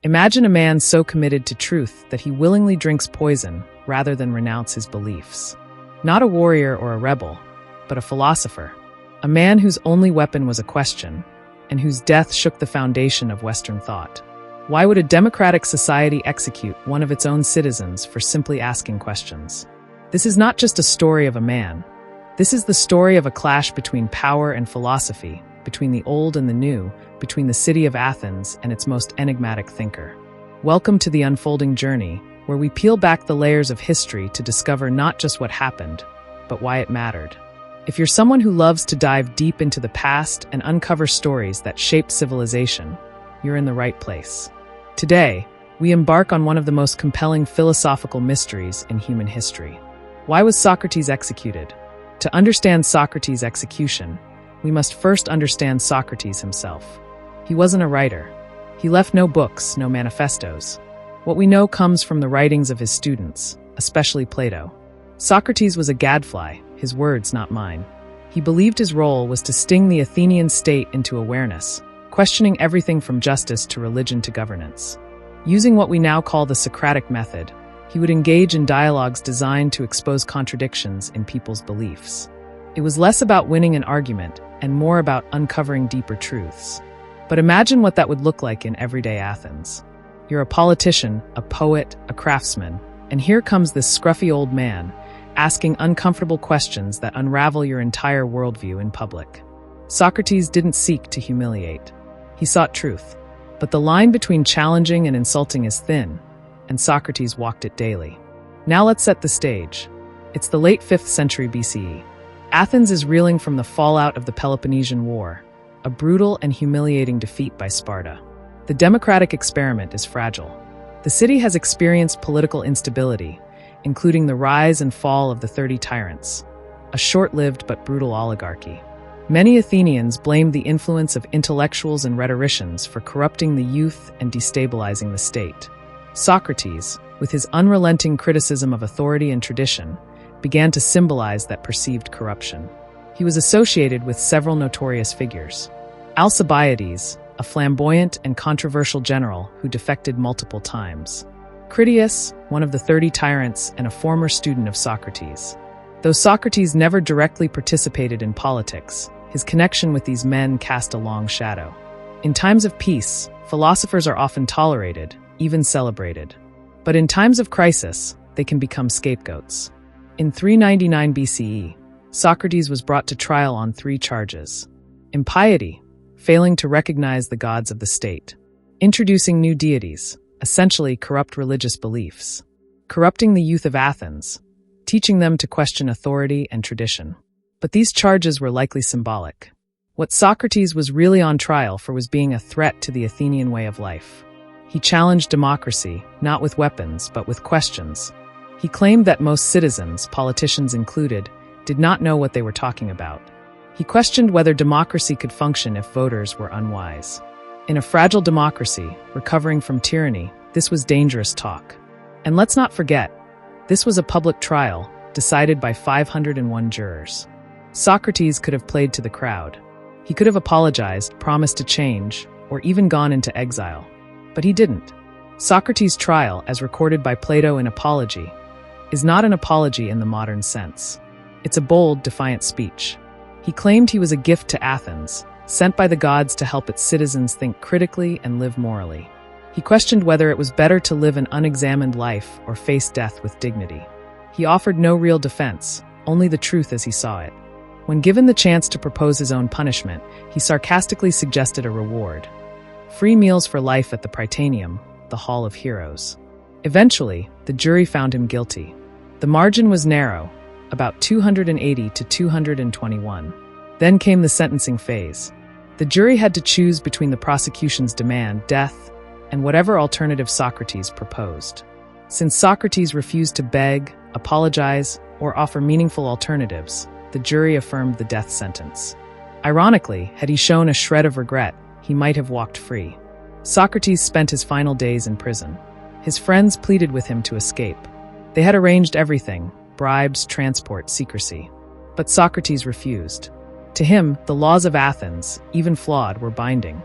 Imagine a man so committed to truth that he willingly drinks poison rather than renounce his beliefs. Not a warrior or a rebel, but a philosopher. A man whose only weapon was a question, and whose death shook the foundation of Western thought. Why would a democratic society execute one of its own citizens for simply asking questions? This is not just a story of a man. This is the story of a clash between power and philosophy, between the old and the new, between the city of Athens and its most enigmatic thinker. Welcome to the unfolding journey, where we peel back the layers of history to discover not just what happened, but why it mattered. If you're someone who loves to dive deep into the past and uncover stories that shaped civilization, you're in the right place. Today, we embark on one of the most compelling philosophical mysteries in human history. Why was Socrates executed? To understand Socrates' execution, we must first understand Socrates himself. He wasn't a writer. He left no books, no manifestos. What we know comes from the writings of his students, especially Plato. Socrates was a gadfly, his words, not mine. He believed his role was to sting the Athenian state into awareness, questioning everything from justice to religion to governance. Using what we now call the Socratic method, he would engage in dialogues designed to expose contradictions in people's beliefs. It was less about winning an argument and more about uncovering deeper truths. But imagine what that would look like in everyday Athens. You're a politician, a poet, a craftsman, and here comes this scruffy old man, asking uncomfortable questions that unravel your entire worldview in public. Socrates didn't seek to humiliate. He sought truth. But the line between challenging and insulting is thin, and Socrates walked it daily. Now let's set the stage. It's the late 5th century BCE. Athens is reeling from the fallout of the Peloponnesian War, a brutal and humiliating defeat by Sparta. The democratic experiment is fragile. The city has experienced political instability, including the rise and fall of the 30 tyrants, a short-lived but brutal oligarchy. Many Athenians blamed the influence of intellectuals and rhetoricians for corrupting the youth and destabilizing the state. Socrates, with his unrelenting criticism of authority and tradition, began to symbolize that perceived corruption. He was associated with several notorious figures. Alcibiades, a flamboyant and controversial general who defected multiple times. Critias, one of the 30 tyrants and a former student of Socrates. Though Socrates never directly participated in politics, his connection with these men cast a long shadow. In times of peace, philosophers are often tolerated, even celebrated. But in times of crisis, they can become scapegoats. In 399 BCE, Socrates was brought to trial on 3 charges: impiety, failing to recognize the gods of the state; introducing new deities, essentially corrupt religious beliefs; corrupting the youth of Athens, teaching them to question authority and tradition. But these charges were likely symbolic. What Socrates was really on trial for was being a threat to the Athenian way of life. He challenged democracy, not with weapons, but with questions. He claimed that most citizens, politicians included, did not know what they were talking about. He questioned whether democracy could function if voters were unwise. In a fragile democracy, recovering from tyranny, this was dangerous talk. And let's not forget, this was a public trial, decided by 501 jurors. Socrates could have played to the crowd. He could have apologized, promised to change, or even gone into exile. But he didn't. Socrates' trial, as recorded by Plato in Apology, is not an apology in the modern sense. It's a bold, defiant speech. He claimed he was a gift to Athens, sent by the gods to help its citizens think critically and live morally. He questioned whether it was better to live an unexamined life or face death with dignity. He offered no real defense, only the truth as he saw it. When given the chance to propose his own punishment, he sarcastically suggested a reward: free meals for life at the Prytaneum, the Hall of Heroes. Eventually, the jury found him guilty. The margin was narrow, about 280 to 221. Then came the sentencing phase. The jury had to choose between the prosecution's demand, death, and whatever alternative Socrates proposed. Since Socrates refused to beg, apologize, or offer meaningful alternatives, the jury affirmed the death sentence. Ironically, had he shown a shred of regret, he might have walked free. Socrates spent his final days in prison. His friends pleaded with him to escape. They had arranged everything: bribes, transport, secrecy. But Socrates refused. To him, the laws of Athens, even flawed, were binding.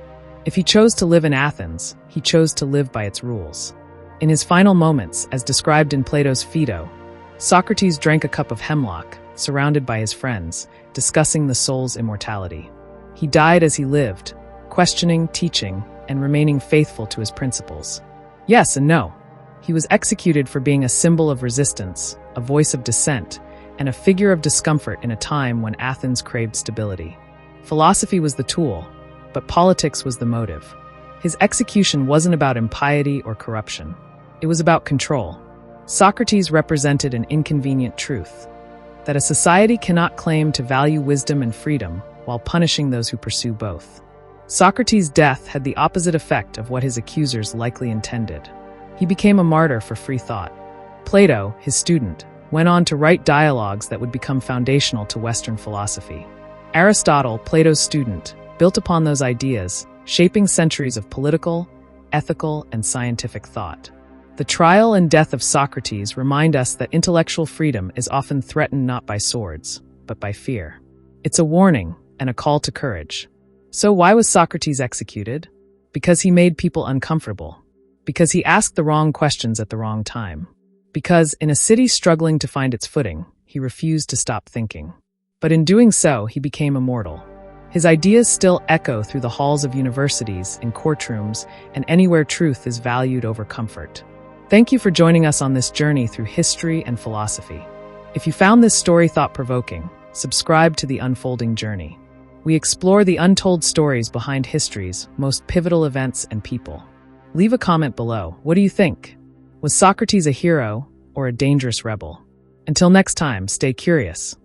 If he chose to live in Athens, he chose to live by its rules. In his final moments, as described in Plato's Phaedo, Socrates drank a cup of hemlock, surrounded by his friends, discussing the soul's immortality. He died as he lived, questioning, teaching, and remaining faithful to his principles. Yes and no. He was executed for being a symbol of resistance, a voice of dissent, and a figure of discomfort in a time when Athens craved stability. Philosophy was the tool, but politics was the motive. His execution wasn't about impiety or corruption. It was about control. Socrates represented an inconvenient truth, that a society cannot claim to value wisdom and freedom while punishing those who pursue both. Socrates' death had the opposite effect of what his accusers likely intended. He became a martyr for free thought. Plato, his student, went on to write dialogues that would become foundational to Western philosophy. Aristotle, Plato's student, built upon those ideas, shaping centuries of political, ethical, and scientific thought. The trial and death of Socrates remind us that intellectual freedom is often threatened not by swords, but by fear. It's a warning and a call to courage. So why was Socrates executed? Because he made people uncomfortable. Because he asked the wrong questions at the wrong time. Because, in a city struggling to find its footing, he refused to stop thinking. But in doing so, he became immortal. His ideas still echo through the halls of universities, in courtrooms, and anywhere truth is valued over comfort. Thank you for joining us on this journey through history and philosophy. If you found this story thought-provoking, subscribe to The Unfolding Journey. We explore the untold stories behind history's most pivotal events and people. Leave a comment below. What do you think? Was Socrates a hero or a dangerous rebel? Until next time, stay curious.